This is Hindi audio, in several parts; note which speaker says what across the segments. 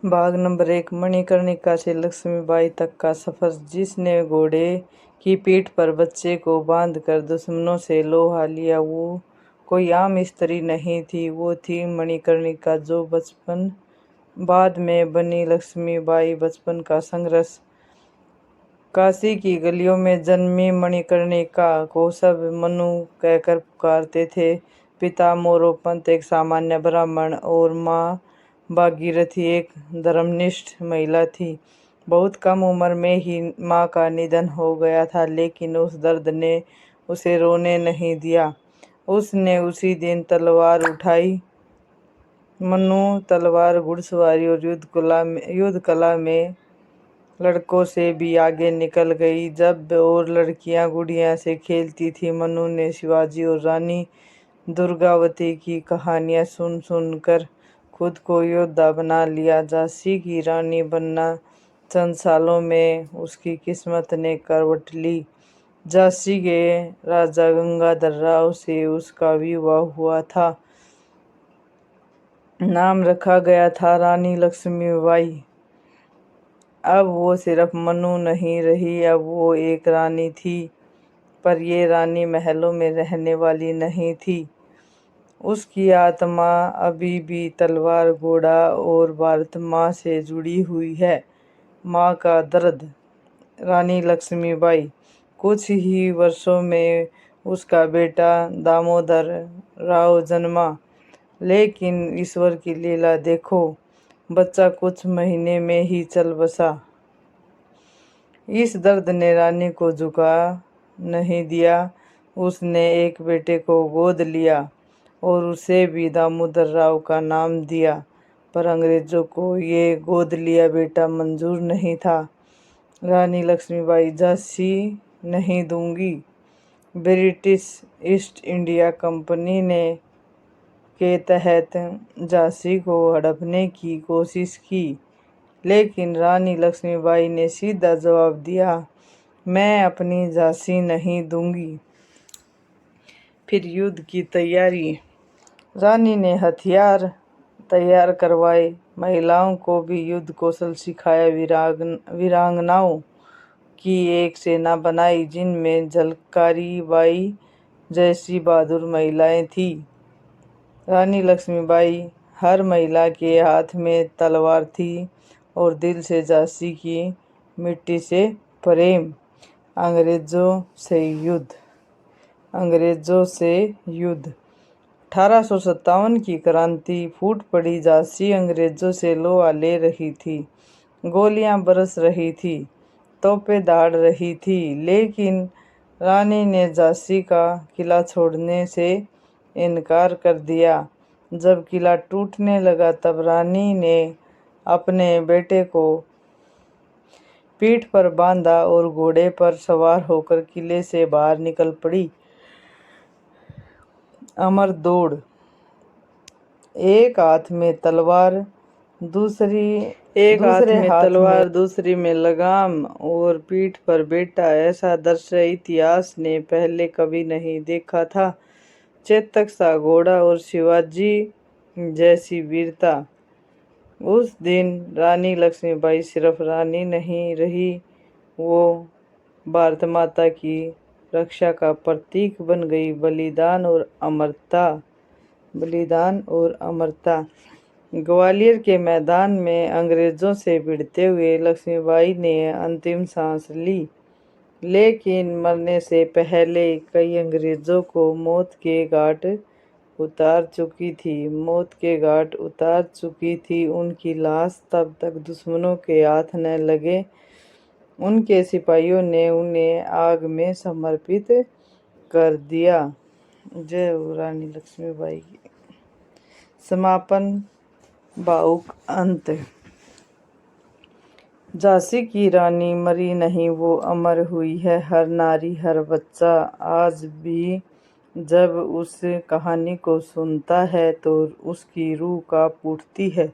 Speaker 1: भाग नंबर 1। मणिकर्णिका से लक्ष्मीबाई तक का सफर। जिसने घोड़े की पीठ पर बच्चे को बांधकर दुश्मनों से लोहा लिया, वो कोई आम स्त्री नहीं थी। वो थी मणिकर्णिका, जो बचपन बाद में बनी लक्ष्मीबाई। बचपन का संघर्ष। काशी की गलियों में जन्मी मणिकर्णिका को सब मनु कहकर पुकारते थे। पिता मोरोपंत एक सामान्य ब्राह्मण और माँ भागीरथी एक धर्मनिष्ठ महिला थी। बहुत कम उम्र में ही माँ का निधन हो गया था, लेकिन उस दर्द ने उसे रोने नहीं दिया। उसने उसी दिन तलवार उठाई। मनु तलवार, घुड़सवारी और युद्ध कला में लड़कों से भी आगे निकल गई। जब और लड़कियां गुड़िया से खेलती थी, मनु ने शिवाजी और रानी दुर्गावती की कहानियां सुन सुनकर खुद को योद्धा बना लिया। झांसी की रानी बनना चंद सालों में उसकी किस्मत ने करवट ली। झांसी के राजा गंगाधर राव से उसका विवाह हुआ था। नाम रखा गया था रानी लक्ष्मीबाई। अब वो सिर्फ मनु नहीं रही, अब वो एक रानी थी। पर ये रानी महलों में रहने वाली नहीं थी। उसकी आत्मा अभी भी तलवार, घोड़ा और भारत माँ से जुड़ी हुई है। माँ का दर्द। रानी लक्ष्मीबाई। कुछ ही वर्षों में उसका बेटा दामोदर राव जन्मा। लेकिन ईश्वर की लीला देखो, बच्चा कुछ महीने में ही चल बसा। इस दर्द ने रानी को झुका नहीं दिया। उसने एक बेटे को गोद लिया और उसे भी दामोदर राव का नाम दिया। पर अंग्रेजों को ये गोद लिया बेटा मंजूर नहीं था। रानी लक्ष्मीबाई, झांसी नहीं दूंगी। ब्रिटिश ईस्ट इंडिया कंपनी ने के तहत झांसी को हड़पने की कोशिश की, लेकिन रानी लक्ष्मीबाई ने सीधा जवाब दिया, मैं अपनी झांसी नहीं दूंगी। फिर युद्ध की तैयारी। रानी ने हथियार तैयार करवाए, महिलाओं को भी युद्ध कौशल सिखाया। वीरांगनाओं की एक सेना बनाई, जिनमें झलकारी बाई जैसी बहादुर महिलाएं थीं। रानी लक्ष्मीबाई, हर महिला के हाथ में तलवार थी और दिल से झांसी की मिट्टी से प्रेम। अंग्रेजों से युद्ध। 1857 की क्रांति फूट पड़ी। झांसी अंग्रेजों से लोहा ले रही थी। गोलियां बरस रही थी, तोपें दाड़ रही थी, लेकिन रानी ने झांसी का किला छोड़ने से इनकार कर दिया। जब किला टूटने लगा, तब रानी ने अपने बेटे को पीठ पर बांधा और घोड़े पर सवार होकर किले से बाहर निकल पड़ी। अमर दौड़। एक हाथ में तलवार, दूसरी में लगाम और पीठ पर बेटा। ऐसा दृश्य इतिहास ने पहले कभी नहीं देखा था। चेतक सा घोड़ा और शिवाजी जैसी वीरता। उस दिन रानी लक्ष्मीबाई सिर्फ रानी नहीं रही, वो भारत माता की रक्षा का प्रतीक बन गई। बलिदान और अमरता। ग्वालियर के मैदान में अंग्रेजों से भिड़ते हुए लक्ष्मीबाई ने अंतिम सांस ली, लेकिन मरने से पहले कई अंग्रेजों को मौत के घाट उतार चुकी थी। उनकी लाश तब तक दुश्मनों के हाथ न लगे, उनके सिपाहियों ने उन्हें आग में समर्पित कर दिया। जय हो रानी लक्ष्मीबाई की। समापन। भावुक अंत। झांसी की रानी मरी नहीं, वो अमर हुई है। हर नारी, हर बच्चा आज भी जब उस कहानी को सुनता है तो उसकी रूह कांप उठती है,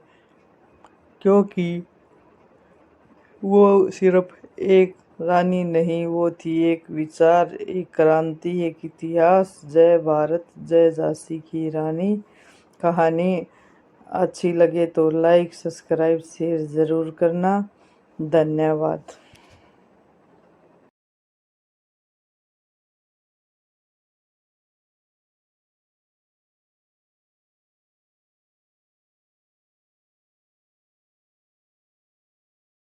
Speaker 1: क्योंकि वो सिर्फ एक रानी नहीं, वो थी एक विचार, एक क्रांति, एक इतिहास। जय भारत, जय झांसी की रानी। कहानी अच्छी लगे तो लाइक सब्सक्राइब शेयर ज़रूर करना। धन्यवाद।